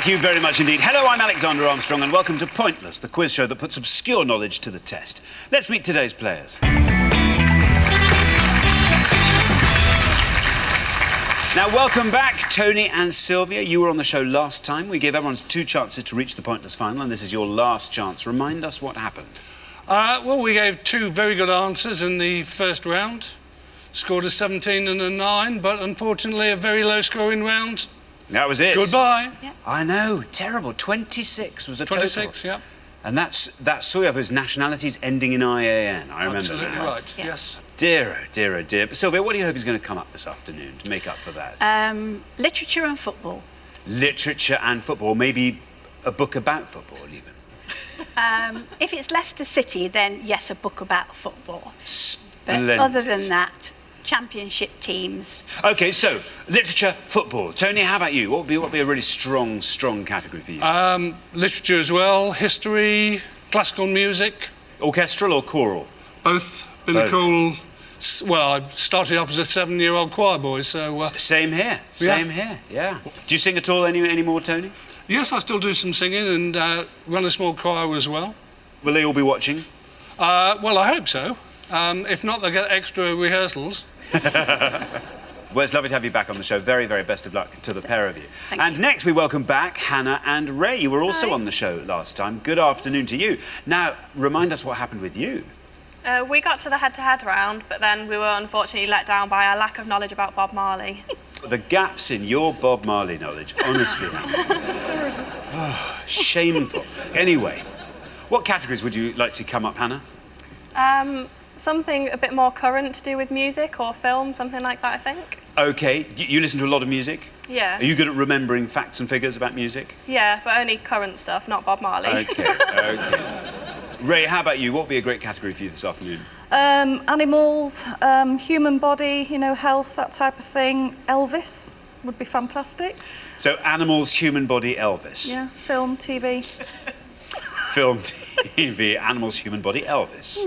Thank you very much indeed. Hello, I'm Alexander Armstrong, and welcome to Pointless, the quiz show that puts obscure knowledge to the test. Let's meet today's players. Now, welcome back, Tony and Sylvia. You were on the show last time. We gave everyone 2 chances to reach the Pointless final, and this is your last chance. Remind us what happened. Well, we gave 2 very good answers in the first round. Scored a 17 and a 9, but unfortunately a very low-scoring round. That was it. Goodbye. Yeah. I know, terrible. 26 was a 26, total. yeah. And that's Soyava's nationalities ending in IAN. I remember Absolutely that. right, yes. Dear, oh dear, oh dear. But Sylvia, what do you hope is going to come up this afternoon to make up for that? Literature and football. Literature and football. Maybe a book about football, even. If it's Leicester City, then yes, a book about football. Splendid. But other than that, championship teams. OK, so, literature, football. Tony, how about you? What would be a really strong category for you? Literature as well, history, classical music. Orchestral or choral? Both. Been a cool... Well, I started off as a 7-year-old choir boy, so... Same here. Same here, yeah. Do you sing at all anymore, Tony? Yes, I still do some singing and run a small choir as well. Will they all be watching? Well, I hope so. If not, they'll get extra rehearsals. Well, it's lovely to have you back on the show. Very, very best of luck to the pair of you. Thank you. Next, we welcome back Hannah and Ray. You were also on the show last time. Good afternoon to you. Now, remind us what happened with you. We got to the head-to-head round, but then we were unfortunately let down by our lack of knowledge about Bob Marley. The gaps in your Bob Marley knowledge, honestly, Hannah. Oh, shameful. Anyway, what categories would you like to see come up, Hannah? Something a bit more current to do with music or film, something like that, I think. OK. You listen to a lot of music? Yeah. Are you good at remembering facts and figures about music? Yeah, but only current stuff, not Bob Marley. OK, OK. Ray, how about you? What would be a great category for you this afternoon? Animals, human body, you know, health, that type of thing. Elvis would be fantastic. So, animals, human body, Elvis. Yeah, film, TV. Film, TV, animals, human body, Elvis.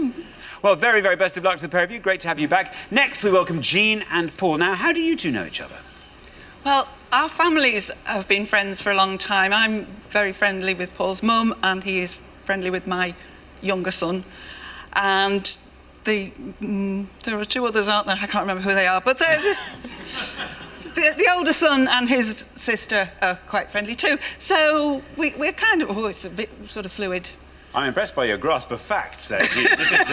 Well, very, very best of luck to the pair of you. Great to have you back. Next, we welcome Jean and Paul. Now, how do you 2 know each other? Well, our families have been friends for a long time. I'm very friendly with Paul's mum, and he is friendly with my younger son. And there are 2 others, aren't there? I can't remember who they are, but the older son and his sister are quite friendly too. So we're kind of always a bit sort of fluid. I'm impressed by your grasp of facts there. This is...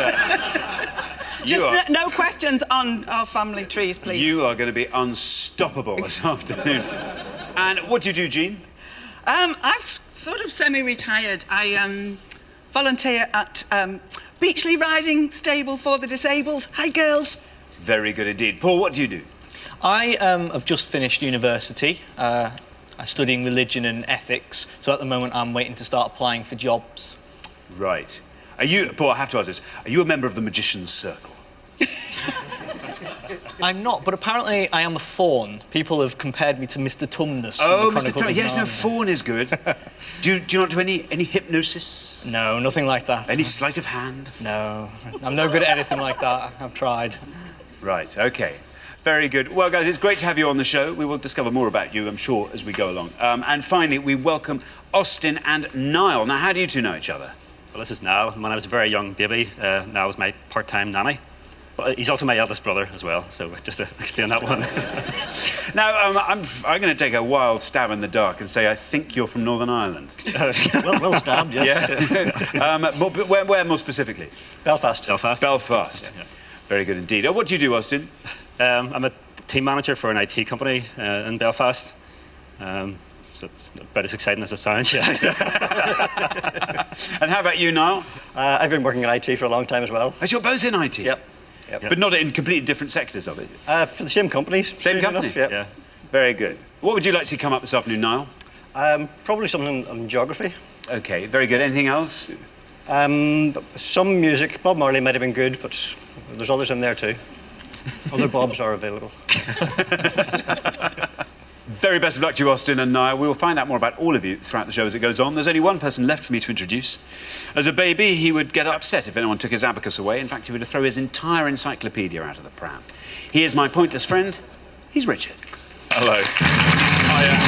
Just no questions on our family trees, please. You are going to be unstoppable this afternoon. And what do you do, Jean? I've sort of semi-retired. I volunteer at Beachley Riding Stable for the Disabled. Hi, girls. Very good indeed. Paul, what do you do? I have just finished university. I'm studying religion and ethics, so at the moment I'm waiting to start applying for jobs. Right. Are you, Paul, I have to ask this, are you a member of the Magician's Circle? I'm not, but apparently I am a faun. People have compared me to Mr. Tumnus. Oh, Mr. Tumnus. Yes, no, faun is good. do you not do any hypnosis? No, nothing like that. Any sleight of hand? No, I'm no good at anything like that. I've tried. Right, OK. Very good. Well, guys, it's great to have you on the show. We will discover more about you, I'm sure, as we go along. And finally, we welcome Austin and Niall. Now, how do you 2 know each other? Well, this is Niall. When I was a very young baby, Niall was my part-time nanny. But he's also my eldest brother as well, so just to explain that one. Now, I'm going to take a wild stab in the dark and say I think you're from Northern Ireland. well stabbed, yes. Yeah. Where more specifically? Belfast. Belfast. Yeah. Very good indeed. What do you do, Austin? I'm a team manager for an IT company in Belfast. So it's about as exciting as it sounds, yeah. And how about you, Niall? I've been working in IT for a long time as well. As you're both in IT? Yep. But not in completely different sectors of it? For the same companies. Same company? Enough, yep. Yeah. Very good. What would you like to see come up this afternoon, Niall? Probably something on geography. OK, very good. Anything else? Some music. Bob Marley might have been good, but there's others in there too. Other Bobs are available. Very best of luck to you, Austin and Niall. We will find out more about all of you throughout the show as it goes on. There's only one person left for me to introduce. As a baby, he would get upset if anyone took his abacus away. In fact, he would throw his entire encyclopedia out of the pram. He is my pointless friend. He's Richard. Hello. Hiya.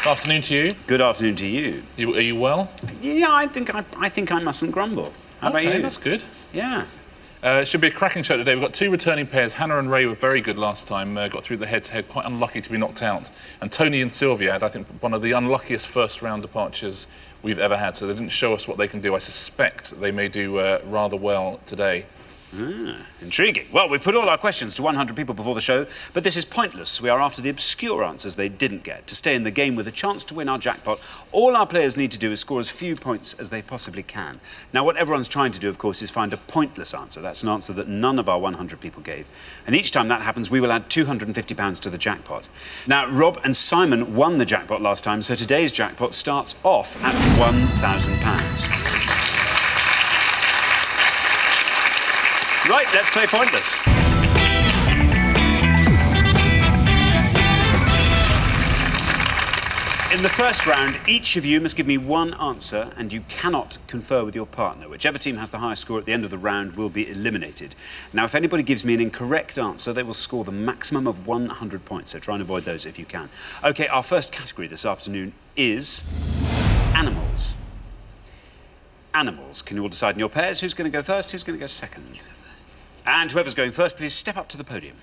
Afternoon to you. Good afternoon to you. Are you well? Yeah, I think I mustn't grumble. How about you? That's good. Yeah. It should be a cracking show today. We've got 2 returning pairs. Hannah and Ray were very good last time, got through the head-to-head, quite unlucky to be knocked out. And Tony and Sylvia had, I think, one of the unluckiest first-round departures we've ever had, so they didn't show us what they can do. I suspect they may do rather well today. Intriguing. Well, we've put all our questions to 100 people before the show, but this is pointless. We are after the obscure answers they didn't get. To stay in the game with a chance to win our jackpot, all our players need to do is score as few points as they possibly can. Now, what everyone's trying to do, of course, is find a pointless answer. That's an answer that none of our 100 people gave. And each time that happens, we will add £250 to the jackpot. Now, Rob and Simon won the jackpot last time, so today's jackpot starts off at £1,000. Right, let's play pointless. In the first round, each of you must give me one answer and you cannot confer with your partner. Whichever team has the highest score at the end of the round will be eliminated. Now, if anybody gives me an incorrect answer, they will score the maximum of 100 points, so try and avoid those if you can. OK, our first category this afternoon is animals. Animals. Can you all decide in your pairs who's going to go first, who's going to go second? And whoever's going first, please step up to the podium.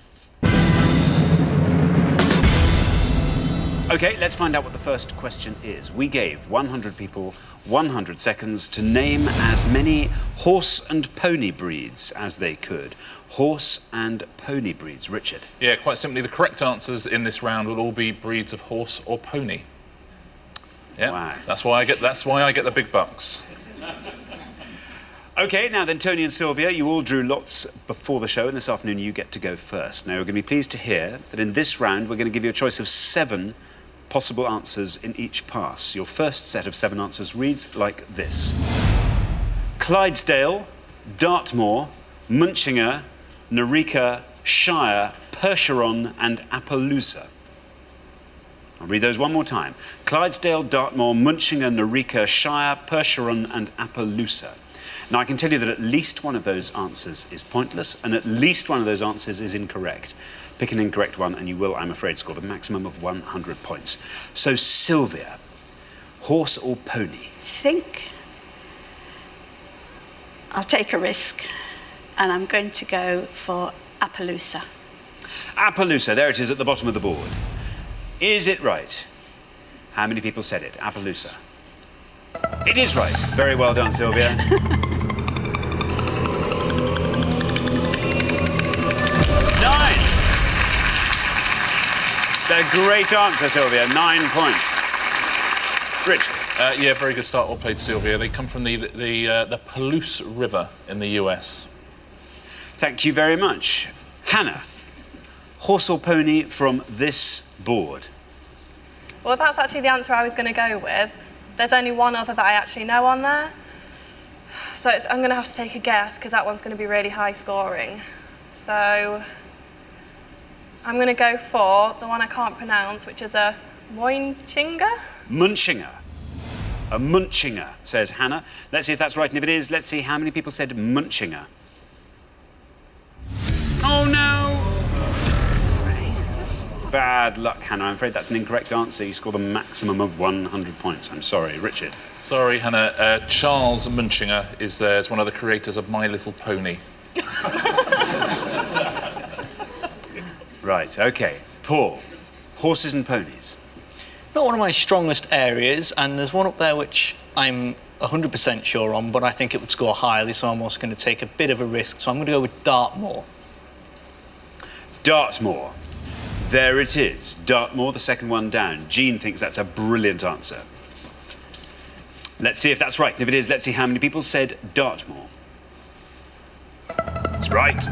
OK, let's find out what the first question is. We gave 100 people 100 seconds to name as many horse and pony breeds as they could. Horse and pony breeds. Richard? Yeah, quite simply, the correct answers in this round will all be breeds of horse or pony. Yeah, wow. That's why I get the big bucks. OK, now then, Tony and Sylvia, you all drew lots before the show, and this afternoon you get to go first. Now, you're going to be pleased to hear that in this round we're going to give you a choice of 7 possible answers in each pass. Your first set of 7 answers reads like this. Clydesdale, Dartmoor, Munchinger, Narika, Shire, Percheron and Appaloosa. I'll read those one more time. Clydesdale, Dartmoor, Munchinger, Narika, Shire, Percheron and Appaloosa. Now, I can tell you that at least one of those answers is pointless, and at least one of those answers is incorrect. Pick an incorrect one, and you will, I'm afraid, score the maximum of 100 points. So, Sylvia, horse or pony? I think I'll take a risk, and I'm going to go for Appaloosa. Appaloosa, there it is at the bottom of the board. Is it right? How many people said it? Appaloosa. It is right. Very well done, Sylvia. 9. A great answer, Sylvia. 9 points. Richard? Yeah, very good start. Well played, Sylvia. They come from the Palouse River in the US. Thank you very much. Hannah, horse or pony from this board? Well, that's actually the answer I was going to go with. There's only one other that I actually know on there. So I'm going to have to take a guess because that one's going to be really high scoring. So I'm going to go for the one I can't pronounce, which is a Moinchinga? Munchinger. A Munchinger, says Hannah. Let's see if that's right, and if it is, let's see how many people said Munchinger. Oh, no! Bad luck, Hannah. I'm afraid that's an incorrect answer. You score the maximum of 100 points. I'm sorry. Richard? Sorry, Hannah. Charles Munchinger is one of the creators of My Little Pony. Right, OK. Paul, horses and ponies. Not one of my strongest areas, and there's one up there which I'm 100% sure on, but I think it would score highly, so I'm also going to take a bit of a risk. So I'm going to go with Dartmoor. Dartmoor. There it is. Dartmoor, the second one down. Jean thinks that's a brilliant answer. Let's see if that's right. And if it is, let's see how many people said Dartmoor. It's right.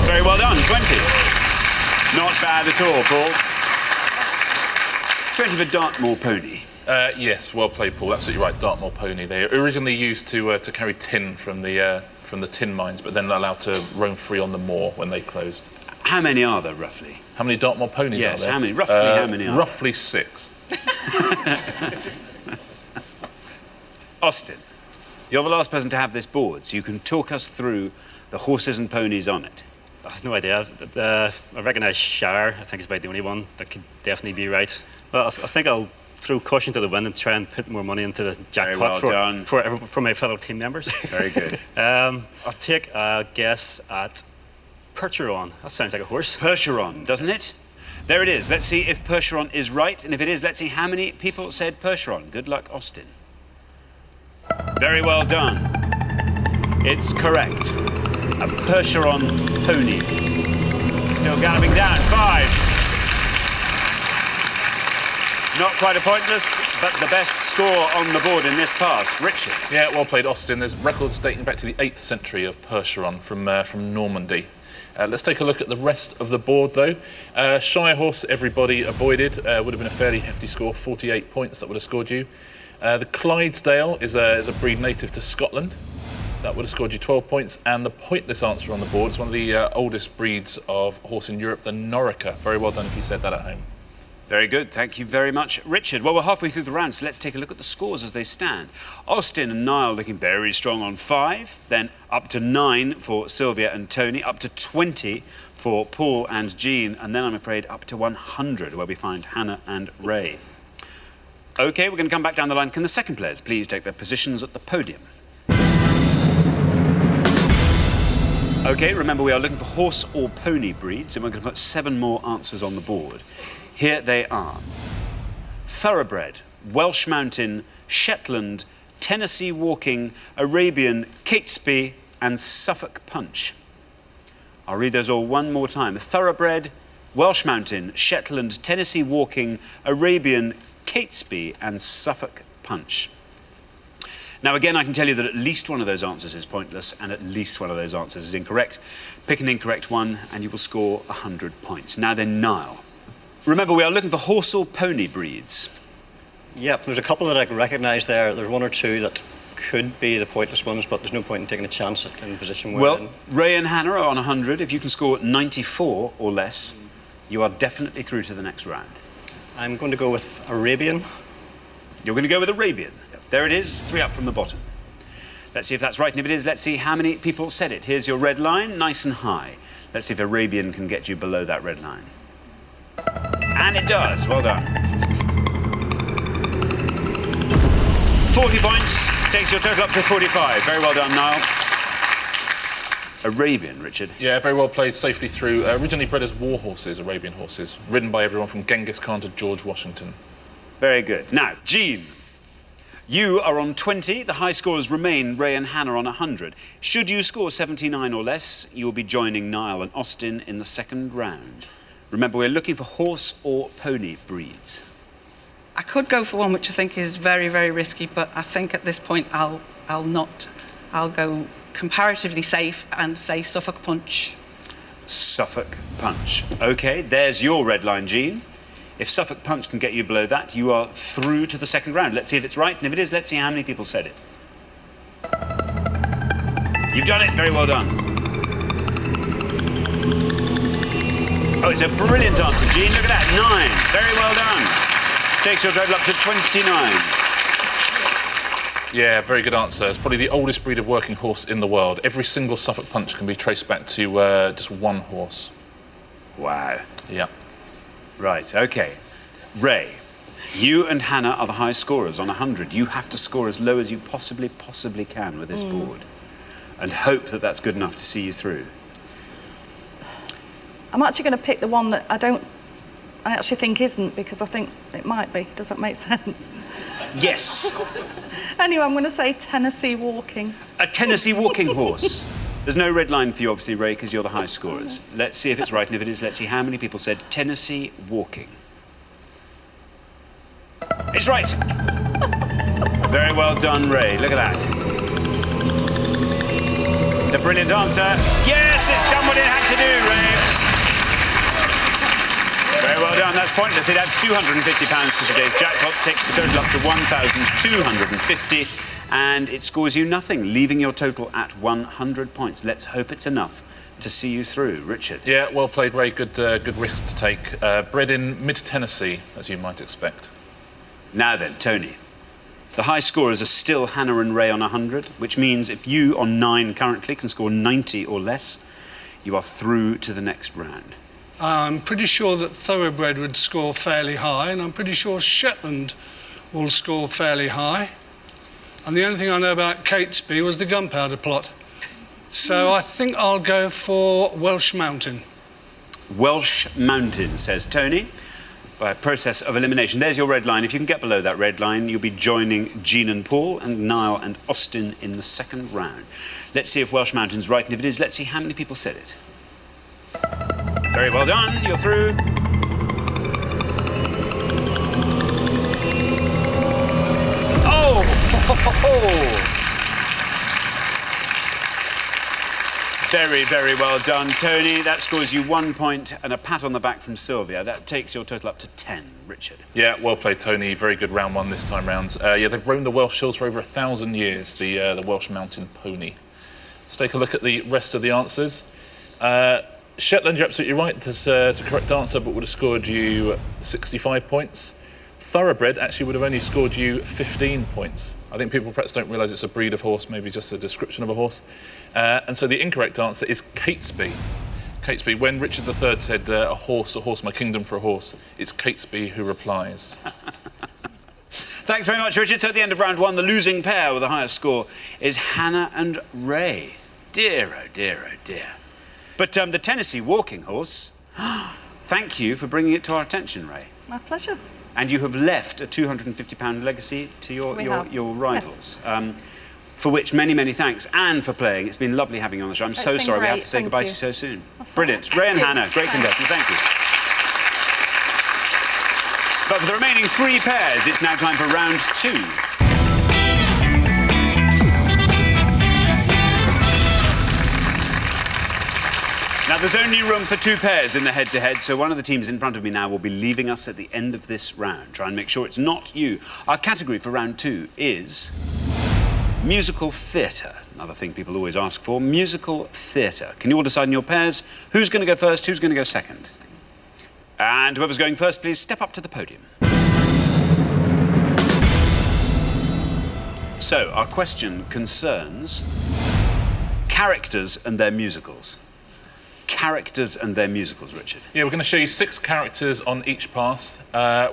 Very well done. 20. Not bad at all, Paul. 20 for Dartmoor pony. Yes, well played, Paul. Absolutely right. Dartmoor pony. They originally used to carry tin from the tin mines, but then allowed to roam free on the moor when they closed. How many are there, roughly? How many Dartmoor ponies yes, are there? How many? Roughly how many are Roughly 6. Austin, you're the last person to have this board, so you can talk us through the horses and ponies on it. I've no idea. I recognise Shire. I think it's about the only one that could definitely be right. But I think I'll throw caution to the wind and try and put more money into the jackpot for my fellow team members. Very good. I'll take a guess at Percheron. That sounds like a horse. Percheron, doesn't it? There it is. Let's see if Percheron is right. And if it is, let's see how many people said Percheron. Good luck, Austin. Very well done. It's correct. A Percheron pony. Still galloping down. 5. Not quite a pointless, but the best score on the board in this pass. Richard. Yeah, well played, Austin. There's records dating back to the 8th century of Percheron from Normandy. Let's take a look at the rest of the board, though. Shire horse, everybody avoided. Would have been a fairly hefty score, 48 points that would have scored you. The Clydesdale is a breed native to Scotland. That would have scored you 12 points. And the pointless answer on the board is one of the oldest breeds of horse in Europe, the Norica. Very well done if you said that at home. Very good. Thank you very much, Richard. Well, we're halfway through the round, so let's take a look at the scores as they stand. Austin and Niall looking very strong on 5, then up to 9 for Sylvia and Tony, up to 20 for Paul and Jean, and then I'm afraid up to 100, where we find Hannah and Ray. OK, we're going to come back down the line. Can the second players please take their positions at the podium? OK, remember we are looking for horse or pony breeds, and we're going to put 7 more answers on the board. Here they are. Thoroughbred, Welsh Mountain, Shetland, Tennessee Walking, Arabian, Catesby and Suffolk Punch. I'll read those all one more time. Thoroughbred, Welsh Mountain, Shetland, Tennessee Walking, Arabian, Catesby and Suffolk Punch. Now again, I can tell you that at least one of those answers is pointless and at least one of those answers is incorrect. Pick an incorrect one and you will score 100 points. Now then, Niall. Remember, we are looking for horse or pony breeds. Yep, there's a couple that I can recognise there. There's 1 or 2 that could be the pointless ones, but there's no point in taking a chance at in the position we're in. Well, Ray and Hannah are on 100. If you can score 94 or less, you are definitely through to the next round. I'm going to go with Arabian. You're going to go with Arabian. Yep. There it is, 3 up from the bottom. Let's see if that's right, and if it is, let's see how many people said it. Here's your red line, nice and high. Let's see if Arabian can get you below that red line. And it does. Well done. 40 points takes your total up to 45. Very well done, Niall. Arabian, Richard. Yeah, very well played, safely through. Originally bred as war horses, Arabian horses, ridden by everyone from Genghis Khan to George Washington. Very good. Now, Jean, you are on 20. The high scorers remain Ray and Hannah on 100. Should you score 79 or less, you'll be joining Niall and Austin in the second round. Remember, we're looking for horse or pony breeds. I could go for one which I think is very, very risky, but I think at this point I'll not. I'll go comparatively safe and say Suffolk Punch. Suffolk Punch. OK, there's your red line, Jean. If Suffolk Punch can get you below that, you are through to the second round. Let's see if it's right, and if it is, let's see how many people said it. You've done it. Very well done. Oh, it's a brilliant answer, Jean. Look at that, 9. Very well done. Takes your total up to 29. Yeah, very good answer. It's probably the oldest breed of working horse in the world. Every single Suffolk Punch can be traced back to just one horse. Wow. Yeah. Right, OK. Ray, you and Hannah are the high scorers on 100. You have to score as low as you possibly can with this board and hope that that's good enough to see you through. I'm actually going to pick the one that I actually think isn't, because I think it might be. Does that make sense? Yes. Anyway, I'm going to say Tennessee Walking. A Tennessee Walking horse. There's no red line for you, obviously, Ray, because you're the high scorers. Let's see if it's right, and if it is, let's see how many people said Tennessee Walking. It's right. Very well done, Ray. Look at that. It's a brilliant answer. Yes, it's done what it had to do, Ray. Very well done. That's pointless. It adds £250 to today's jackpot, takes the total up to 1,250, and it scores you nothing, leaving your total at 100 points. Let's hope it's enough to see you through. Richard. Yeah, well played, Ray. Good risk to take. Bred in mid-Tennessee, as you might expect. Now then, Tony. The high scorers are still Hannah and Ray on 100, which means if you, on 9 currently, can score 90 or less, You are through to the next round. I'm pretty sure that Thoroughbred would score fairly high, and I'm pretty sure Shetland will score fairly high. And the only thing I know about Catesby was the gunpowder plot. So I think I'll go for Welsh Mountain. Welsh Mountain, says Tony, by a process of elimination. There's your red line. If you can get below that red line, you'll be joining Jean and Paul and Niall and Austin in the second round. Let's see if Welsh Mountain's right, and if it is, let's see how many people said it. Very well done, you're through. Oh! Very, very well done, Tony. That scores you 1 point and a pat on the back from Sylvia. That takes your total up to 10, Richard. Yeah, well played, Tony. Very good round one this time round. Yeah, they've roamed the Welsh hills for over 1,000 years, the Welsh mountain pony. Let's take a look at the rest of the answers. Shetland, you're absolutely right. It's a correct answer, but would have scored you 65 points. Thoroughbred actually would have only scored you 15 points. I think people perhaps don't realise it's a breed of horse, maybe just a description of a horse. And so the incorrect answer is Catesby. Catesby, when Richard III said, a horse, my kingdom for a horse, it's Catesby who replies. Thanks very much, Richard. So at the end of round one, the losing pair with the highest score is Hannah and Ray. Dear, oh dear, oh dear. But the Tennessee walking horse, thank you for bringing it to our attention, Ray. My pleasure. And you have left a £250 legacy to your rivals. Yes. For which many, many thanks, and for playing. It's been lovely having you on the show. I'm so sorry we have to say goodbye to you so soon. Brilliant. Ray and Hannah, great contestants, thank you. But for the remaining three pairs, it's now time for round two. Now, there's only room for two pairs in the head-to-head, so one of the teams in front of me now will be leaving us at the end of this round. Try and make sure it's not you. Our category for round two is musical theatre. Another thing people always ask for, musical theatre. Can you all decide in your pairs who's going to go first, who's going to go second? And whoever's going first, please step up to the podium. So, our question concerns characters and their musicals. Characters and their musicals, Richard. Yeah, we're going to show you 6 characters on each pass.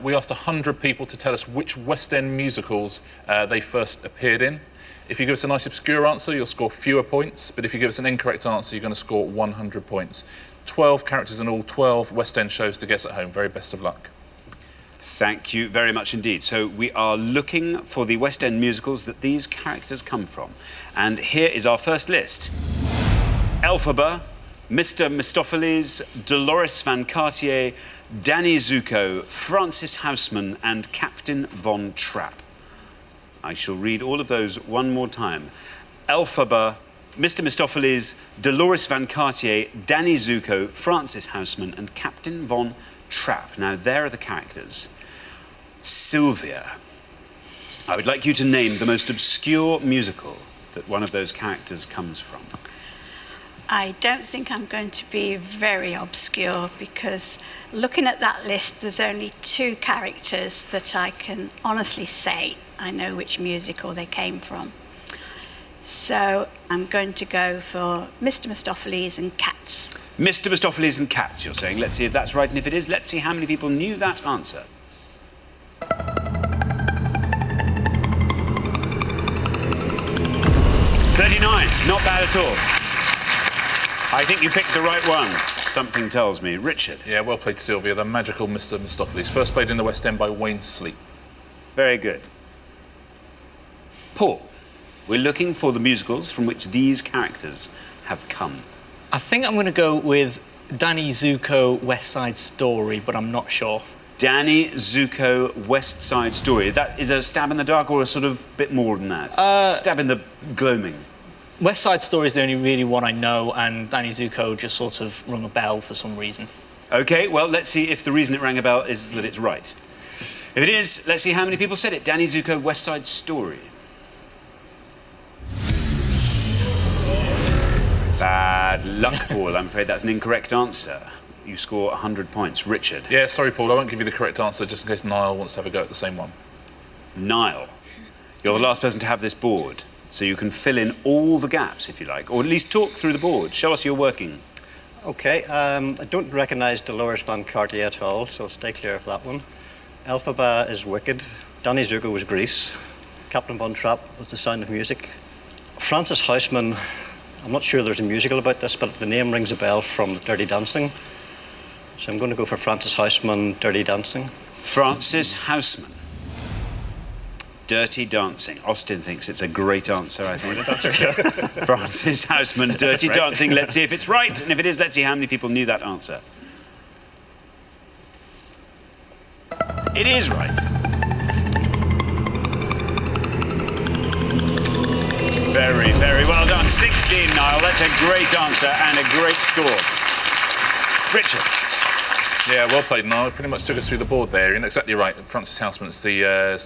We asked 100 people to tell us which West End musicals they first appeared in. If you give us a nice obscure answer, you'll score fewer points, but if you give us an incorrect answer, you're going to score 100 points. 12 characters in all, 12 West End shows to guess at home. Very best of luck. Thank you very much indeed. So we are looking for the West End musicals that these characters come from. And here is our first list. Elphaba, Mr. Mistopheles, Dolores Van Cartier, Danny Zuko, Francis Houseman and Captain Von Trapp. I shall read all of those one more time. Elphaba, Mr. Mistopheles, Dolores Van Cartier, Danny Zuko, Francis Houseman and Captain Von Trapp. Now, there are the characters. Sylvia, I would like you to name the most obscure musical that one of those characters comes from. I don't think I'm going to be very obscure because looking at that list, there's only 2 characters that I can honestly say I know which musical they came from. So I'm going to go for Mr. Mistopheles and Cats. Mr. Mistopheles and Cats, you're saying. Let's see if that's right, and if it is, let's see how many people knew that answer. 39, not bad at all. I think you picked the right one, something tells me. Richard. Yeah, well played, Sylvia. The magical Mr. Mistopheles. First played in the West End by Wayne Sleep. Very good. Paul, we're looking for the musicals from which these characters have come. I think I'm going to go with Danny Zuko, West Side Story, but I'm not sure. Danny Zuko, West Side Story. That is a stab in the dark or a sort of bit more than that? Stab in the gloaming. West Side Story is the only really one I know, and Danny Zuko just sort of rung a bell for some reason. OK, well, let's see if the reason it rang a bell is that it's right. If it is, let's see how many people said it. Danny Zuko, West Side Story. Bad luck, Paul. I'm afraid that's an incorrect answer. You score 100 points. Richard. Yeah, sorry, Paul. I won't give you the correct answer just in case Niall wants to have a go at the same one. Niall, you're the last person to have this board, so you can fill in all the gaps, if you like, or at least talk through the board. Show us your working. OK, I don't recognise Dolores Van Cartier at all, so stay clear of that one. Elphaba is Wicked. Danny Zuko was Grease. Captain Von Trapp was The Sound of Music. Francis Houseman, I'm not sure there's a musical about this, but the name rings a bell from Dirty Dancing. So I'm going to go for Francis Houseman, Dirty Dancing. Francis Houseman. Dirty Dancing. Austin thinks it's a great answer, I think. Francis Houseman, Dirty Dancing. Let's see if it's right. And if it is, let's see how many people knew that answer. It is right. Very, very well done. 16, Niall. That's a great answer and a great score. Richard. Yeah, well played, Niall. Pretty much took us through the board there. You're exactly right. Francis Houseman, it's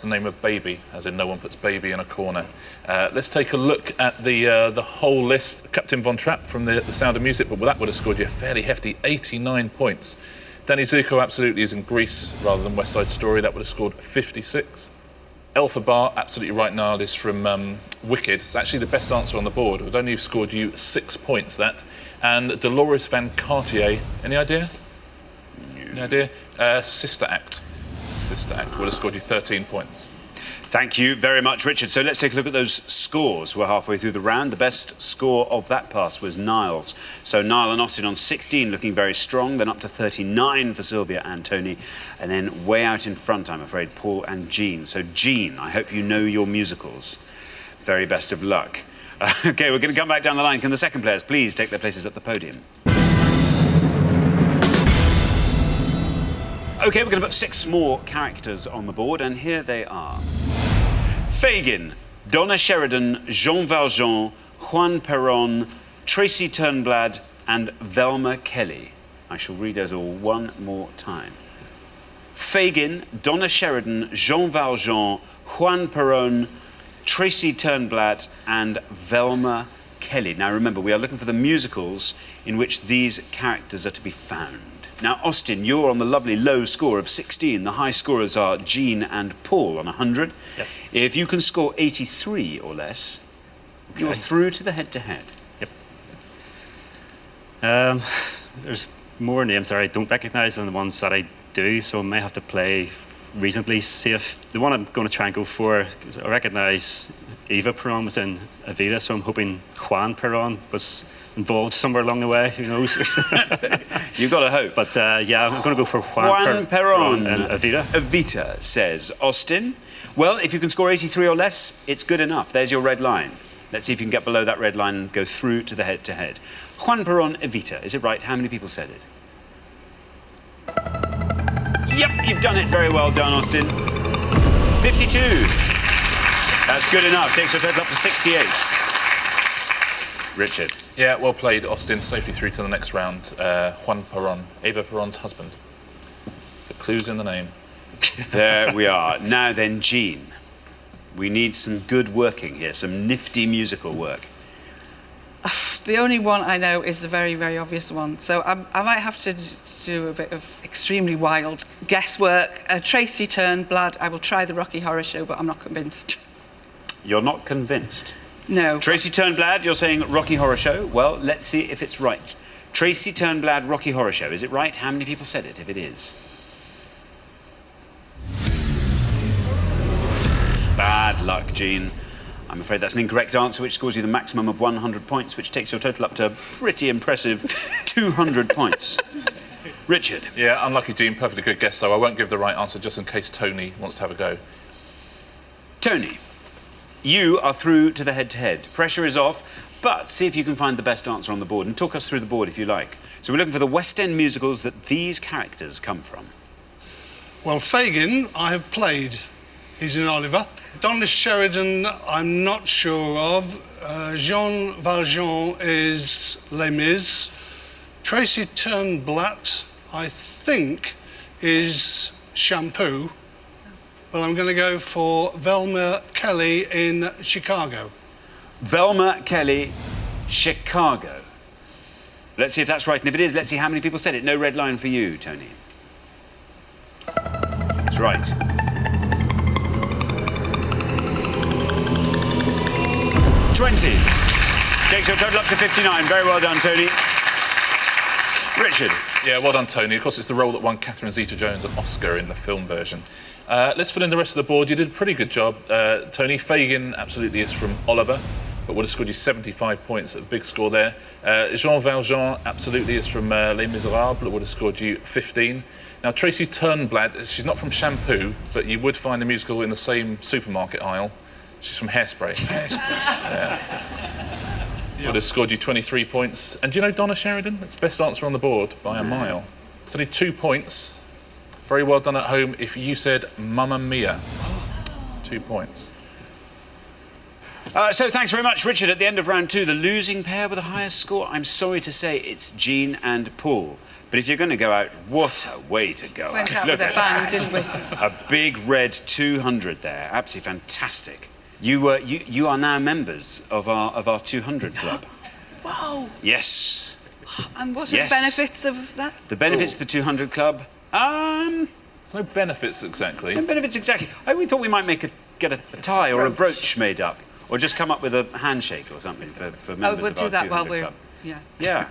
the name of baby, as in no one puts baby in a corner. Let's take a look at the whole list. Captain Von Trapp from the Sound of Music, but that would have scored you a fairly hefty 89 points. Danny Zuko absolutely is in Grease rather than West Side Story. That would have scored 56. Elphaba, absolutely right, Niall, is from Wicked. It's actually the best answer on the board. It would only have scored you 6 points, that. And Dolores Van Cartier, any idea? Any idea? Sister Act. Sister Act would have scored you 13 points. Thank you very much, Richard. So let's take a look at those scores. We're halfway through the round. The best score of that pass was Niall's. So Niall and Austin on 16, looking very strong. Then up to 39 for Sylvia and Tony. And then way out in front, I'm afraid, Paul and Jean. So Jean, I hope you know your musicals. Very best of luck. OK, we're going to come back down the line. Can the second players please take their places at the podium? OK, we're going to put 6 more characters on the board, and here they are. Fagin, Donna Sheridan, Jean Valjean, Juan Perón, Tracy Turnblad and Velma Kelly. I shall read those all one more time. Fagin, Donna Sheridan, Jean Valjean, Juan Perón, Tracy Turnblad and Velma Kelly. Now remember, we are looking for the musicals in which these characters are to be found. Now, Austin, you're on the lovely low score of 16. The high scorers are Jean and Paul on 100. Yep. If you can score 83 or less, you're through to the head-to-head. Yep. There's more names there I don't recognise than the ones that I do, so I may have to play reasonably safe. The one I'm going to try and go for, because I recognise Eva Perón was in Evita, so I'm hoping Juan Perón was involved somewhere along the way, who knows? You've got to hope. But yeah, I'm going to go for Juan Perón and Evita. Evita, says Austin. Well, if you can score 83 or less, it's good enough. There's your red line. Let's see if you can get below that red line and go through to the head-to-head. Juan Perón Evita, is it right? How many people said it? Yep, you've done it. Very well done, Austin. 52. That's good enough. Takes your total up to 68. Richard. Yeah, well played, Austin. Safely through to the next round. Juan Perón, Eva Perón's husband. The clue's in the name. There we are. Now then, Jean. We need some good working here, some nifty musical work. The only one I know is the very, very obvious one. So I might have to do a bit of extremely wild guesswork. Tracy Turnblad, I will try the Rocky Horror Show, but I'm not convinced. You're not convinced? No. Tracy Turnblad, you're saying Rocky Horror Show? Well, let's see if it's right. Tracy Turnblad, Rocky Horror Show. Is it right? How many people said it, if it is? Bad luck, Jean. I'm afraid that's an incorrect answer, which scores you the maximum of 100 points, which takes your total up to a pretty impressive 200 points. Richard. Yeah, unlucky, Jean. Perfectly good guess, so I won't give the right answer just in case Tony wants to have a go. Tony, you are through to the head-to-head. Pressure is off, but see if you can find the best answer on the board, and talk us through the board if you like. So we're looking for the West End musicals that these characters come from. Well, Fagin, I have played. He's in Oliver. Donna Sheridan, I'm not sure of. Jean Valjean is Les Mis. Tracy Turnblad, I think, is Shampoo. But I'm going to go for Velma Kelly in Chicago. Velma Kelly, Chicago. Let's see if that's right, and if it is, let's see how many people said it. No red line for you, Tony. That's right. 20. Takes your total up to 59. Very well done, Tony. Richard. Yeah, well done, Tony. Of course, it's the role that won Catherine Zeta-Jones an Oscar in the film version. Let's fill in the rest of the board. You did a pretty good job, Tony. Fagin absolutely is from Oliver, but would have scored you 75 points, a big score there. Jean Valjean absolutely is from Les Miserables, but would have scored you 15. Now, Tracy Turnblad, she's not from Shampoo, but you would find the musical in the same supermarket aisle. She's from Hairspray. Would have scored you 23 points. And do you know Donna Sheridan? That's best answer on the board by a mile. It's only 2 points. Very well done at home if you said Mamma Mia. 2 points. So thanks very much, Richard. At the end of round 2, the losing pair with the highest score, I'm sorry to say it's Jean and Paul. But if you're going to go out, what a way to go Went out. out Look with at a bang, that. didn't we? A big red 200 there. Absolutely fantastic. You are now members of our 200 club. Wow. Yes. And what are the benefits of that? The benefits of the 200 club? There's no benefits exactly. No benefits exactly. We thought we might get a tie or a brooch made up. Or just come up with a handshake or something for members we'll of do our that 200 while we're... club. Yeah. Yeah.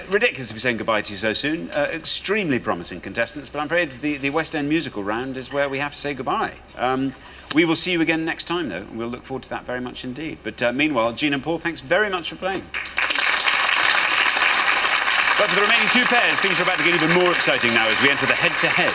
Ridiculous to be saying goodbye to you so soon. Extremely promising contestants, but I'm afraid the West End musical round is where we have to say goodbye. We will see you again next time, though. We'll look forward to that very much indeed. But meanwhile, Jean and Paul, thanks very much for playing. But for the remaining 2 pairs, things are about to get even more exciting now as we enter the head-to-head.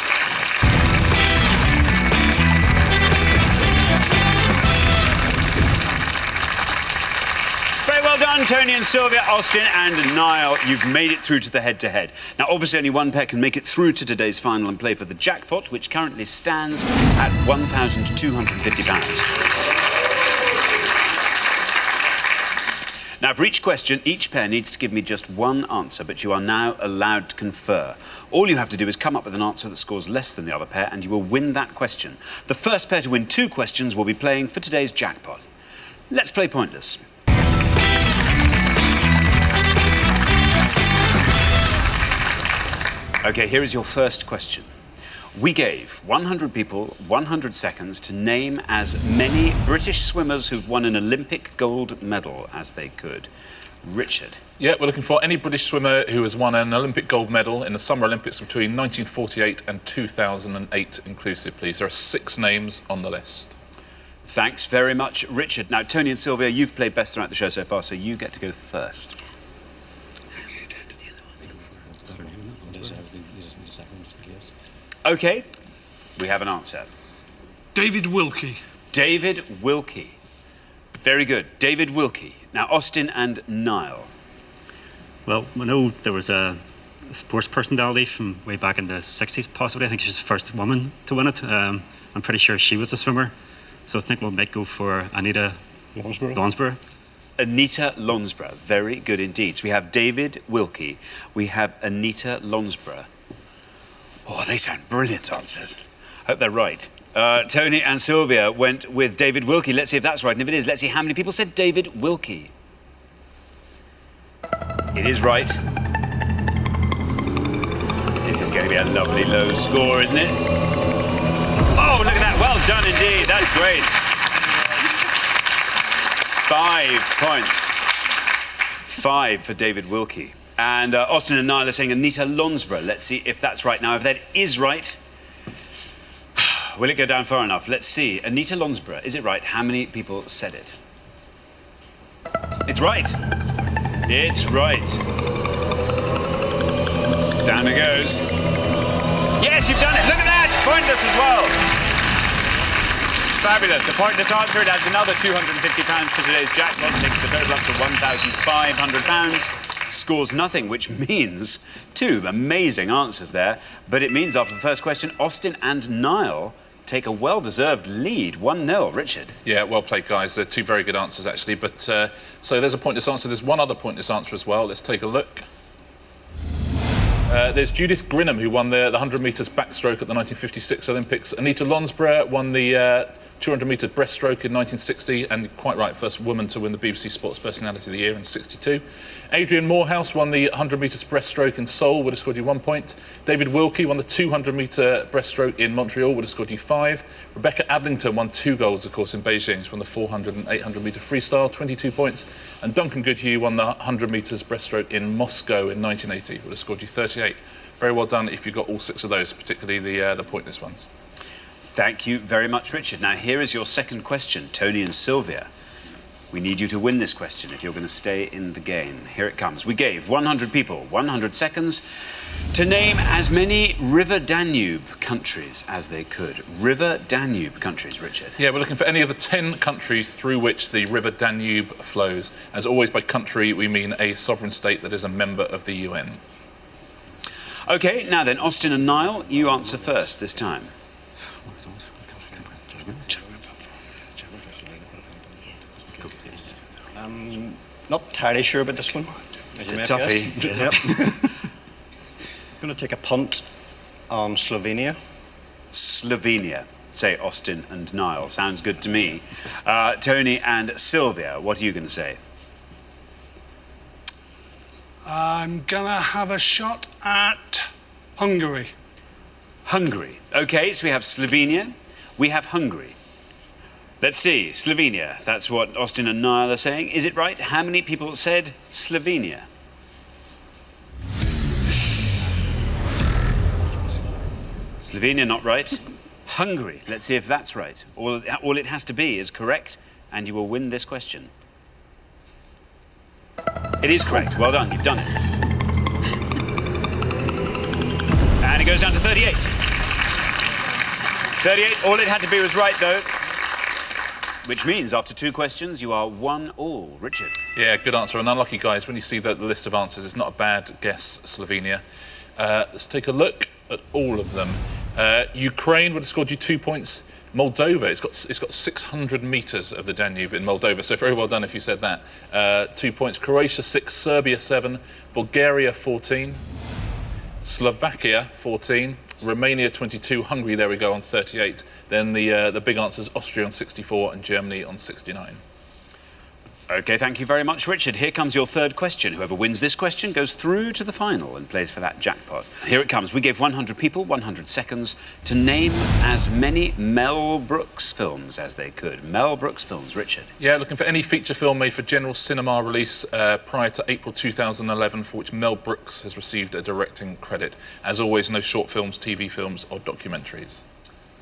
Well done, Tony and Sylvia, Austin and Niall. You've made it through to the head-to-head. Now, obviously, only one pair can make it through to today's final and play for the jackpot, which currently stands at £1,250. Now, for each question, each pair needs to give me just one answer, but you are now allowed to confer. All you have to do is come up with an answer that scores less than the other pair, and you will win that question. The first pair to win 2 questions will be playing for today's jackpot. Let's play Pointless. OK, here is your first question. We gave 100 people 100 seconds to name as many British swimmers who've won an Olympic gold medal as they could. Richard. Yeah, we're looking for any British swimmer who has won an Olympic gold medal in the Summer Olympics between 1948 and 2008 inclusive, please. There are 6 names on the list. Thanks very much, Richard. Now, Tony and Sylvia, you've played best throughout the show so far, so you get to go first. OK, we have an answer. David Wilkie. David Wilkie. Very good. David Wilkie. Now, Austin and Niall. Well, I know there was a sports personality from way back in the 60s, possibly. I think she's the first woman to win it. I'm pretty sure she was a swimmer. So I think we might go for Anita Lonsborough. Anita Lonsborough. Very good indeed. So we have David Wilkie. We have Anita Lonsborough. Oh, they sound brilliant answers. Hope they're right. Tony and Sylvia went with David Wilkie. Let's see if that's right. And if it is, let's see how many people said David Wilkie. It is right. This is going to be a lovely low score, isn't it? Oh, look at that. Well done indeed. That's great. 5 points. 5 for David Wilkie. And Austin and Niall are saying Anita Lonsborough. Let's see if that's right. Now, if that is right, will it go down far enough? Let's see. Anita Lonsborough, is it right? How many people said it? It's right. It's right. Down it goes. Yes, you've done it. Look at that. It's pointless as well. Fabulous. A pointless answer. It adds another £250 to today's jackpot, takes the total up to £1,500. Scores nothing, which means 2 amazing answers there. But it means after the first question, Austin and Niall take a well-deserved lead, 1-0. Richard. Yeah, well played, guys. They're 2 very good answers, actually. But so there's a pointless answer. There's one other pointless answer as well. Let's take a look. There's Judith Grinham, who won the 100 metres backstroke at the 1956 Olympics. Anita Lonsborough won the 200 metre breaststroke in 1960, and quite right, first woman to win the BBC Sports Personality of the Year in 62. Adrian Morehouse won the 100 metres breaststroke in Seoul, would have scored you 1 point. David Wilkie won the 200 metre breaststroke in Montreal, would have scored you 5. Rebecca Adlington won 2 golds, of course, in Beijing. She won the 400 and 800 metre freestyle, 22 points. And Duncan Goodhue won the 100 metres breaststroke in Moscow in 1980, would have scored you 38. Very well done if you got all 6 of those, particularly the pointless ones. Thank you very much, Richard. Now, here is your second question, Tony and Sylvia. We need you to win this question if you're going to stay in the game. Here it comes. We gave 100 people 100 seconds to name as many River Danube countries as they could. River Danube countries, Richard. Yeah, we're looking for any of the 10 countries through which the River Danube flows. As always, by country, we mean a sovereign state that is a member of the UN. OK, now then, Austin and Niall, you answer first this time. Not entirely sure about this one. It's a toughie. Yep. I'm going to take a punt on Slovenia. Slovenia, say Austin and Niall. Sounds good to me. Tony and Sylvia, what are you going to say? I'm going to have a shot at Hungary. Hungary. OK, so we have Slovenia, we have Hungary. Let's see, Slovenia. That's what Austin and Niall are saying. Is it right? How many people said Slovenia? Slovenia, not right. Hungary. Let's see if that's right. All it has to be is correct, and you will win this question. It is correct. Well done. You've done it. And it goes down to 38. 38. All it had to be was right, though. Which means, after 2 questions, you are 1-all. Richard. Yeah, good answer. And unlucky, guys, when you see the list of answers, it's not a bad guess, Slovenia. Let's take a look at all of them. Ukraine would have scored you 2 points. Moldova, it's got 600 metres of the Danube in Moldova, so very well done if you said that. 2 points. Croatia 6, Serbia 7, Bulgaria 14, Slovakia 14, Romania 22, Hungary, there we go, on 38. Then the big answers, Austria on 64 and Germany on 69. OK, thank you very much, Richard. Here comes your third question. Whoever wins this question goes through to the final and plays for that jackpot. Here it comes. We gave 100 people 100 seconds to name as many Mel Brooks films as they could. Mel Brooks films, Richard. Yeah, looking for any feature film made for general cinema release prior to April 2011 for which Mel Brooks has received a directing credit. As always, no short films, TV films or documentaries.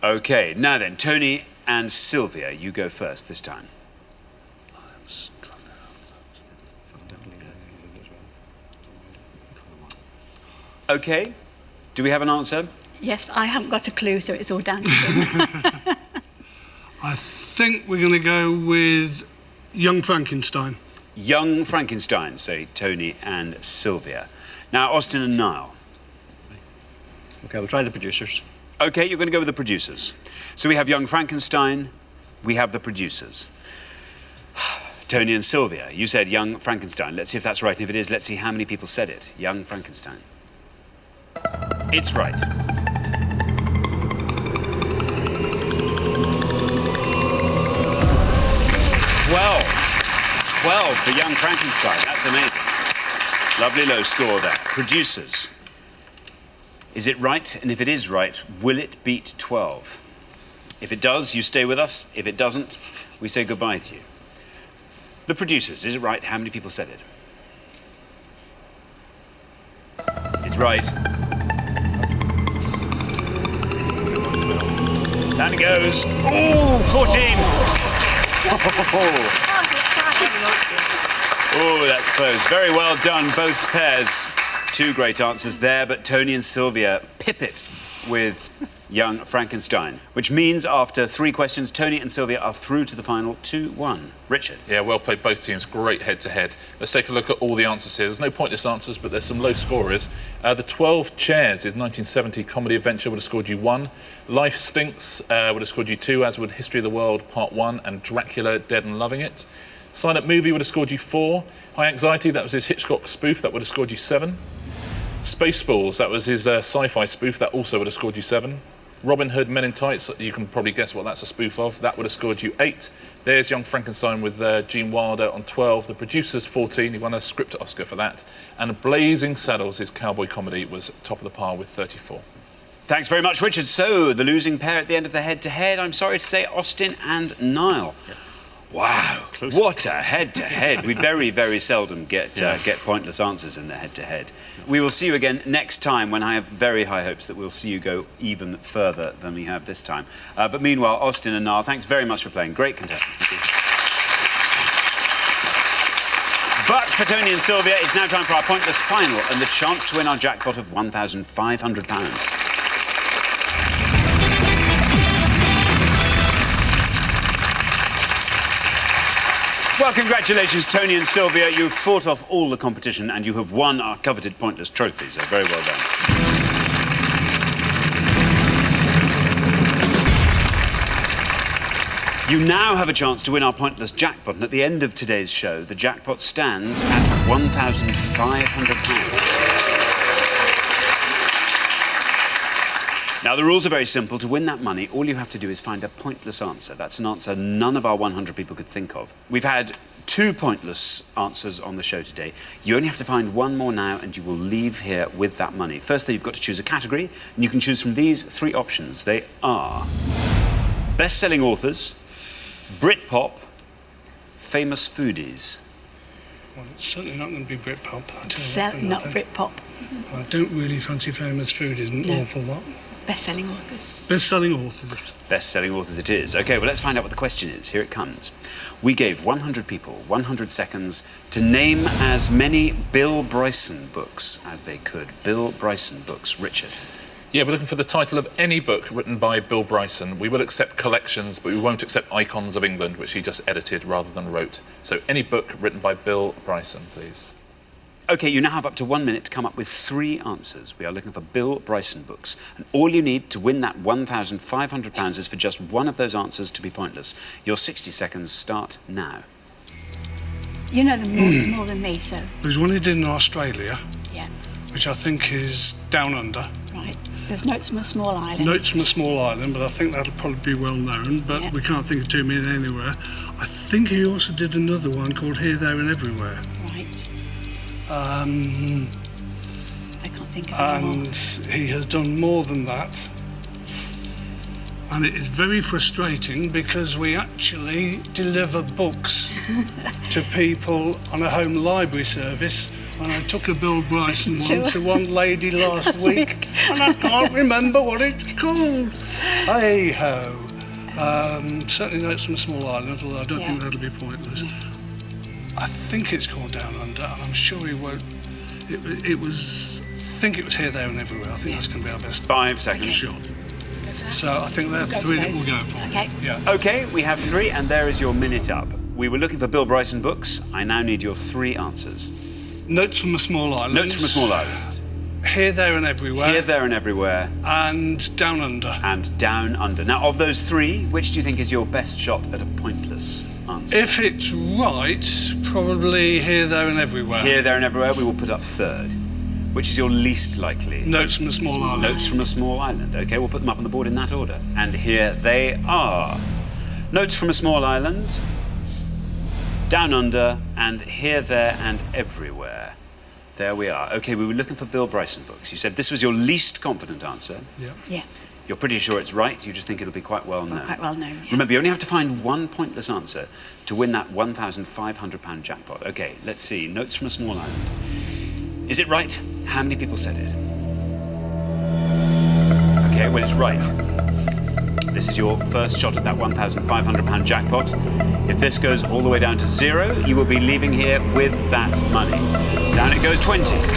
OK, now then, Tony and Sylvia, you go first this time. OK, do we have an answer? Yes, but I haven't got a clue, so it's all down to him. I think we're going to go with Young Frankenstein. Young Frankenstein, say Tony and Sylvia. Now, Austin and Niall. OK, we'll try the producers. OK, you're going to go with the producers. So we have Young Frankenstein, we have the producers. Tony and Sylvia, you said Young Frankenstein. Let's see if that's right. And if it is, let's see how many people said it. Young Frankenstein. It's right. 12 for Young Frankenstein. That's amazing. Lovely low score there. Producers. Is it right? And if it is right, will it beat 12? If it does, you stay with us. If it doesn't, we say goodbye to you. The producers. Is it right? How many people said it? It's right. Down it goes. Ooh, 14. Oh, that's close. Very well done, both pairs. 2 great answers there, but Tony and Sylvia pip it with Young Frankenstein, which means after 3 questions, Tony and Sylvia are through to the final 2-1. Richard. Yeah, well played, both teams. Great head-to-head. Let's take a look at all the answers here. There's no pointless answers, but there's some low scorers. The 12 Chairs is 1970 comedy adventure, would have scored you 1. Life Stinks would have scored you 2, as would History of the World Part 1 and Dracula, Dead and Loving It. Silent Movie would have scored you 4. High Anxiety, that was his Hitchcock spoof, that would have scored you 7. Spaceballs, that was his sci-fi spoof, that also would have scored you 7. Robin Hood Men in Tights, you can probably guess what that's a spoof of. That would have scored you 8. There's Young Frankenstein with Gene Wilder on 12. The Producers, 14. He won a script Oscar for that. And Blazing Saddles, his cowboy comedy, was top of the pile with 34. Thanks very much, Richard. So, the losing pair at the end of the head-to-head, I'm sorry to say, Austin and Niall. Yeah. Wow, what a head-to-head. We very, very seldom get pointless answers in the head-to-head. We will see you again next time, when I have very high hopes that we'll see you go even further than we have this time. But meanwhile, Austin and Niall, thanks very much for playing. Great contestants. But for Tony and Sylvia, it's now time for our pointless final and the chance to win our jackpot of £1,500. Well, congratulations, Tony and Sylvia. You've fought off all the competition and you have won our coveted pointless trophy, so very well done. You now have a chance to win our pointless jackpot, and at the end of today's show, the jackpot stands at £1,500. Now, the rules are very simple. To win that money, all you have to do is find a pointless answer. That's an answer none of our 100 people could think of. We've had 2 pointless answers on the show today. You only have to find one more now, and you will leave here with that money. Firstly, you've got to choose a category, and you can choose from these 3 options. They are best-selling authors, Britpop, famous foodies. Well, it's certainly not going to be Britpop. Certainly not Britpop. I don't really fancy famous foodies an awful lot. Best-selling authors. Best-selling authors. Best-selling authors it is. OK, well, let's find out what the question is. Here it comes. We gave 100 people 100 seconds to name as many Bill Bryson books as they could. Bill Bryson books. Richard. Yeah, we're looking for the title of any book written by Bill Bryson. We will accept collections, but we won't accept Icons of England, which he just edited rather than wrote. So any book written by Bill Bryson, please. OK, you now have up to 1 minute to come up with 3 answers. We are looking for Bill Bryson books. And all you need to win that £1,500 is for just one of those answers to be pointless. Your 60 seconds start now. You know them more than me, so... There's one he did in Australia. Yeah. Which I think is Down Under. Right. There's Notes from a Small Island. Notes from a Small Island, but I think that'll probably be well known, but we can't think of 2 million anywhere. I think he also did another one called Here, There and Everywhere. Right. I can't think of any more. And he has done more than that. And it is very frustrating because we actually deliver books to people on a home library service. And I took a Bill Bryson one to one lady last week, and I can't remember what it's called. Hey-ho. Certainly Notes from a Small Island, although I don't think that'll be pointless. I think it's called Down Under, and I'm sure he won't. It was... I think it was Here, There and Everywhere. I think that's going to be our best 5 seconds. shot. So I think they're 3 that we'll go for. OK. Yeah. OK, we have 3, and there is your minute up. We were looking for Bill Bryson books. I now need your 3 answers. Notes from a Small Island. Notes from a Small Island. Here, There and Everywhere. Here, There and Everywhere. And Down Under. And Down Under. Now, of those 3, which do you think is your best shot at a pointless answer? If it's right, probably Here, There and Everywhere. Here, There and Everywhere, we will put up 3rd. Which is your least likely? Notes from a Small Island. Notes from a Small Island. OK, we'll put them up on the board in that order. And here they are. Notes from a Small Island, Down Under, and Here, There and Everywhere. There we are. OK, we were looking for Bill Bryson books. You said this was your least confident answer. Yeah. Yeah. You're pretty sure it's right. You just think it'll be quite well known. Quite well known, yeah. Remember, you only have to find one pointless answer to win that £1,500 jackpot. OK, let's see. Notes from a Small Island. Is it right? How many people said it? OK, well, it's right. This is your first shot at that £1,500 jackpot. If this goes all the way down to 0, you will be leaving here with that money. Down it goes 20. OK, 20.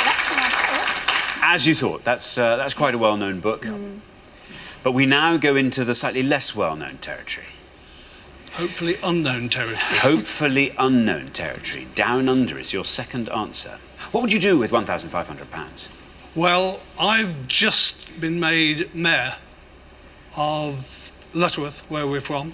That's the one I thought. As you thought. That's quite a well-known book. But we now go into the slightly less well-known territory. Hopefully unknown territory. Hopefully unknown territory. Down Under is your second answer. What would you do with £1,500? Well, I've just been made mayor of Lutterworth, where we're from,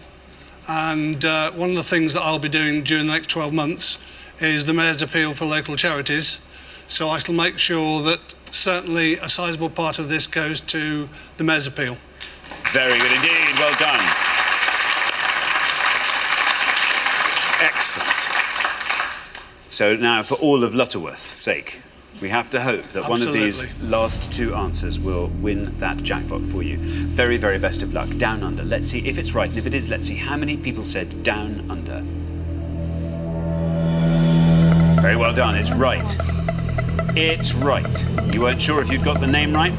and one of the things that I'll be doing during the next 12 months is the Mayor's Appeal for Local Charities. So I shall make sure that certainly a sizable part of this goes to the Mayor's Appeal. Very good indeed. Well done. Excellent. So now, for all of Lutterworth's sake, we have to hope that one of these last two answers will win that jackpot for you. Very, very best of luck. Down Under. Let's see if it's right, and if it is, let's see how many people said Down Under. Very well done. It's right. It's right. You weren't sure if you'd got the name right?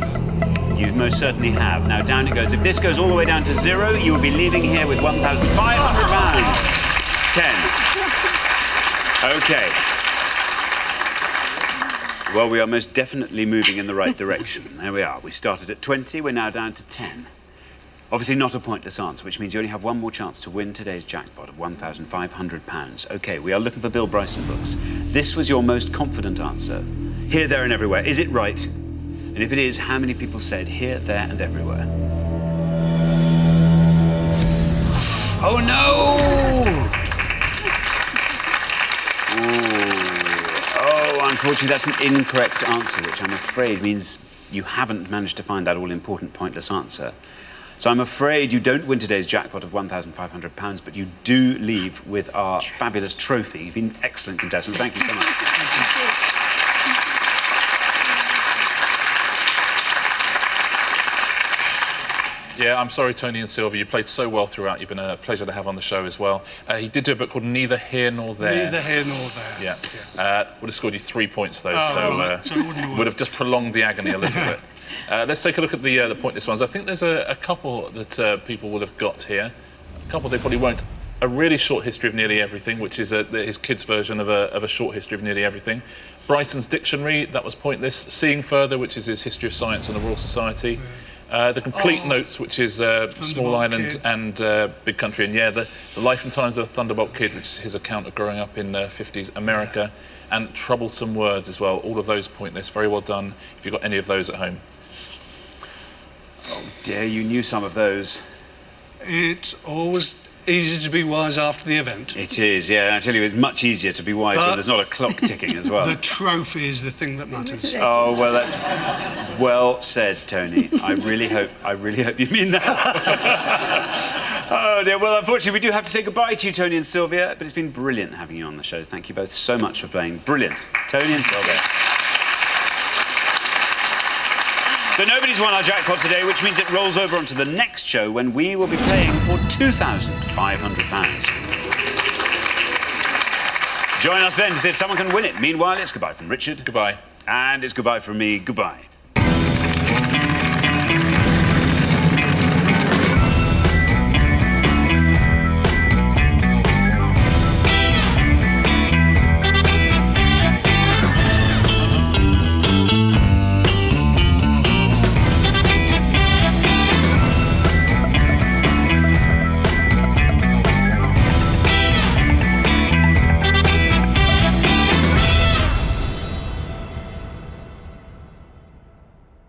You most certainly have. Now down it goes. If this goes all the way down to 0, you will be leaving here with £1,500. 10. OK. Well, we are most definitely moving in the right direction. There we are. We started at 20, we're now down to 10. Obviously not a pointless answer, which means you only have one more chance to win today's jackpot of £1,500. OK, we are looking for Bill Bryson books. This was your most confident answer. Here, there and everywhere. Is it right? And if it is, how many people said here, there and everywhere? Oh, no! Unfortunately, that's an incorrect answer, which I'm afraid means you haven't managed to find that all-important pointless answer. So I'm afraid you don't win today's jackpot of £1,500, but you do leave with our fabulous trophy. You've been excellent contestants. Thank you so much. Thank you. Yeah, I'm sorry, Tony and Sylvia. You played so well throughout. You've been a pleasure to have on the show as well. He did do a book called Neither Here Nor There. Neither Here Nor There. Yeah. Would have scored you 3 points, though, so would have just prolonged the agony a little bit. Let's take a look at the pointless ones. I think there's a couple that people will have got here. A couple they probably won't. A really short history of nearly everything, which is his kids' version of a short history of nearly everything. Bryson's Dictionary, that was pointless. Seeing Further, which is his History of Science and the Royal Society. The Complete Notes, which is Small Island and Big Country, and the Life and Times of a Thunderbolt Kid, which is his account of growing up in 50s America, and Troublesome Words as well. All of those pointless. Very well done if you've got any of those at home. Oh dear, you knew some of those. It's always easy to be wise after the event. It is, yeah. I tell you, it's much easier to be wise when there's not a clock ticking as well. The trophy is the thing that matters. Oh, well, that's well said, Tony. I really hope you mean that. Oh, dear. Well, unfortunately, we do have to say goodbye to you, Tony and Sylvia, but it's been brilliant having you on the show. Thank you both so much for playing. Brilliant. Tony and Sylvia. So nobody's won our jackpot today, which means it rolls over onto the next show when we will be playing for £2,500. Join us then to see if someone can win it. Meanwhile, it's goodbye from Richard. Goodbye. And it's goodbye from me. Goodbye.